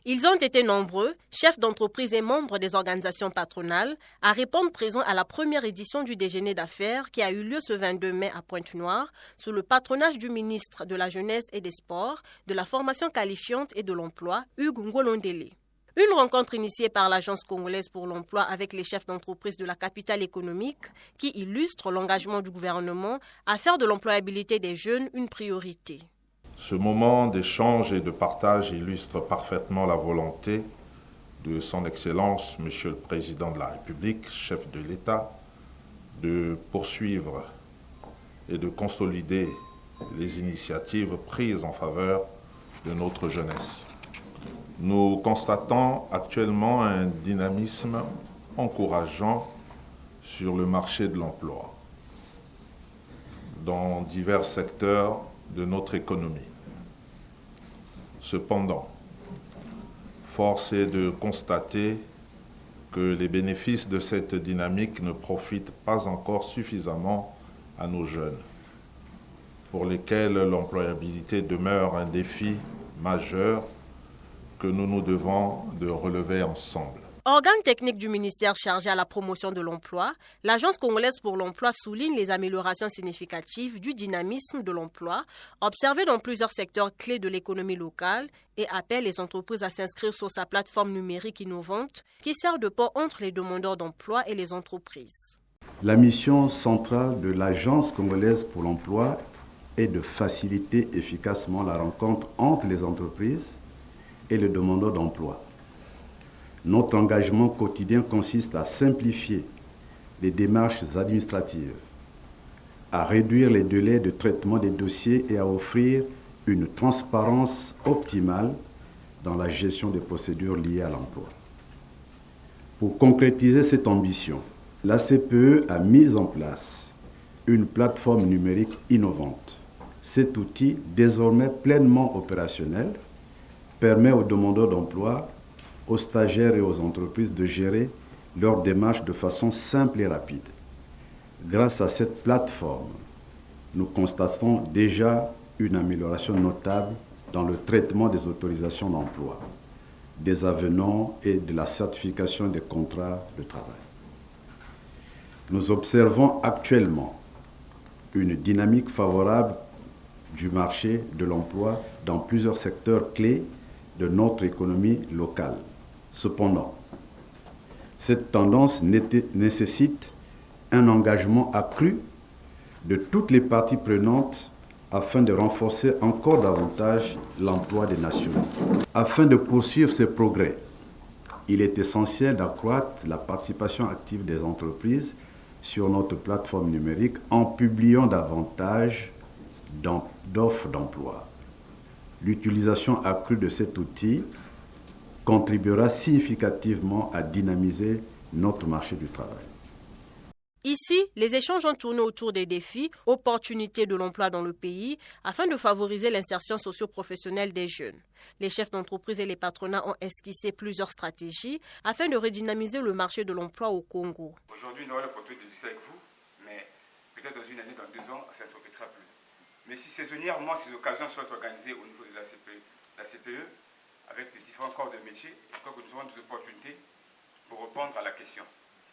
Ils ont été nombreux, chefs d'entreprise et membres des organisations patronales, à répondre présents à la première édition du déjeuner d'affaires qui a eu lieu ce 22 mai à Pointe-Noire, sous le patronage du ministre de la Jeunesse et des Sports, de la Formation qualifiante et de l'Emploi, Hugues Ngolondele. Une rencontre initiée par l'Agence congolaise pour l'emploi avec les chefs d'entreprise de la capitale économique qui illustre l'engagement du gouvernement à faire de l'employabilité des jeunes une priorité. Ce moment d'échange et de partage illustre parfaitement la volonté de son Excellence, Monsieur le Président de la République, chef de l'État, de poursuivre et de consolider les initiatives prises en faveur de notre jeunesse. Nous constatons actuellement un dynamisme encourageant sur le marché de l'emploi dans divers secteurs de notre économie. Cependant, force est de constater que les bénéfices de cette dynamique ne profitent pas encore suffisamment à nos jeunes, pour lesquels l'employabilité demeure un défi majeur que nous nous devons de relever ensemble. Organe technique du ministère chargé à la promotion de l'emploi, l'Agence congolaise pour l'emploi souligne les améliorations significatives du dynamisme de l'emploi observé dans plusieurs secteurs clés de l'économie locale et appelle les entreprises à s'inscrire sur sa plateforme numérique innovante qui sert de pont entre les demandeurs d'emploi et les entreprises. La mission centrale de l'Agence congolaise pour l'emploi est de faciliter efficacement la rencontre entre les entreprises et les demandeurs d'emploi. Notre engagement quotidien consiste à simplifier les démarches administratives, à réduire les délais de traitement des dossiers et à offrir une transparence optimale dans la gestion des procédures liées à l'emploi. Pour concrétiser cette ambition, la CPE a mis en place une plateforme numérique innovante. Cet outil, désormais pleinement opérationnel, permet aux demandeurs d'emploi, aux stagiaires et aux entreprises de gérer leurs démarches de façon simple et rapide. Grâce à cette plateforme, nous constatons déjà une amélioration notable dans le traitement des autorisations d'emploi, des avenants et de la certification des contrats de travail. Nous observons actuellement une dynamique favorable du marché de l'emploi dans plusieurs secteurs clés de notre économie locale. Cependant, cette tendance nécessite un engagement accru de toutes les parties prenantes afin de renforcer encore davantage l'emploi des nationaux. Afin de poursuivre ces progrès, il est essentiel d'accroître la participation active des entreprises sur notre plateforme numérique en publiant davantage d'offres d'emploi. L'utilisation accrue de cet outil contribuera significativement à dynamiser notre marché du travail. Ici, les échanges ont tourné autour des défis, opportunités de l'emploi dans le pays, afin de favoriser l'insertion socio-professionnelle des jeunes. Les chefs d'entreprise et les patronats ont esquissé plusieurs stratégies afin de redynamiser le marché de l'emploi au Congo. Aujourd'hui, nous avons l'opportunité de discuter avec vous, mais peut-être dans une année, dans 2 ans, ça ne se répétera plus. Mais si saisonnièrement, ces occasions sont organisées au niveau de la CPE, avec les différents corps de métier, je crois que nous avons des opportunités pour répondre à la question.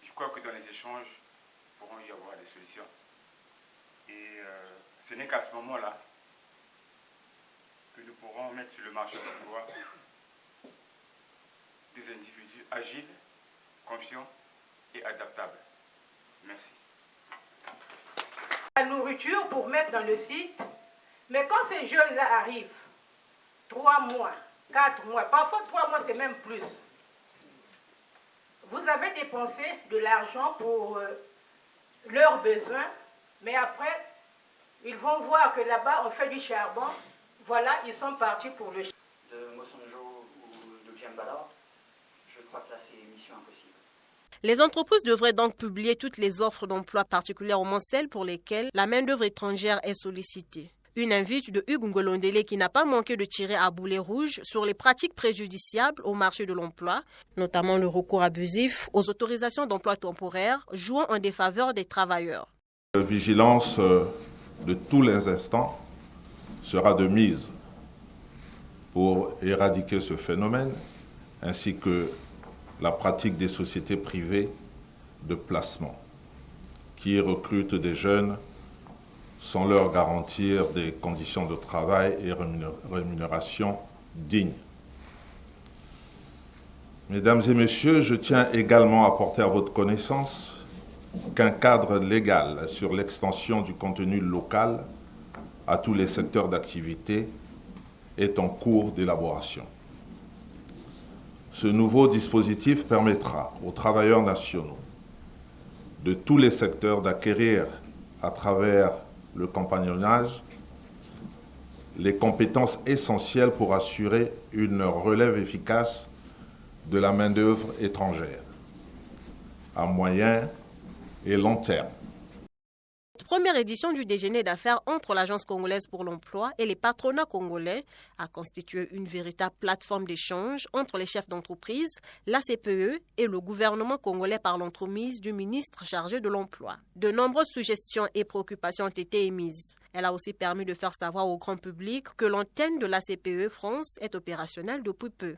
Je crois que dans les échanges, pourront y avoir des solutions. Et ce n'est qu'à ce moment-là que nous pourrons mettre sur le marché de l'emploi des individus agiles, confiants et adaptables. Merci. La nourriture pour mettre dans le site, mais quand ces jeunes-là arrivent, 3 mois, 4 mois, parfois 3 mois, c'est même plus. Vous avez dépensé de l'argent pour leurs besoins, mais après, ils vont voir que là-bas, on fait du charbon. Voilà, ils sont partis pour le charbon. De Mosonjo ou de Kiambala, je crois que là, c'est mission impossible. Les entreprises devraient donc publier toutes les offres d'emploi, particulièrement celles pour lesquelles la main-d'œuvre étrangère est sollicitée. Une invite de Hugues Ngolondele qui n'a pas manqué de tirer à boulet rouge sur les pratiques préjudiciables au marché de l'emploi, notamment le recours abusif aux autorisations d'emploi temporaires jouant en défaveur des travailleurs. La vigilance de tous les instants sera de mise pour éradiquer ce phénomène ainsi que la pratique des sociétés privées de placement qui recrutent des jeunes sans leur garantir des conditions de travail et rémunération dignes. Mesdames et messieurs, je tiens également à porter à votre connaissance qu'un cadre légal sur l'extension du contenu local à tous les secteurs d'activité est en cours d'élaboration. Ce nouveau dispositif permettra aux travailleurs nationaux de tous les secteurs d'acquérir à travers le compagnonnage les compétences essentielles pour assurer une relève efficace de la main-d'œuvre étrangère à moyen et long terme. Première édition du déjeuner d'affaires entre l'Agence congolaise pour l'emploi et les patronats congolais a constitué une véritable plateforme d'échange entre les chefs d'entreprise, la CPE et le gouvernement congolais par l'entremise du ministre chargé de l'emploi. De nombreuses suggestions et préoccupations ont été émises. Elle a aussi permis de faire savoir au grand public que l'antenne de la CPE France est opérationnelle depuis peu.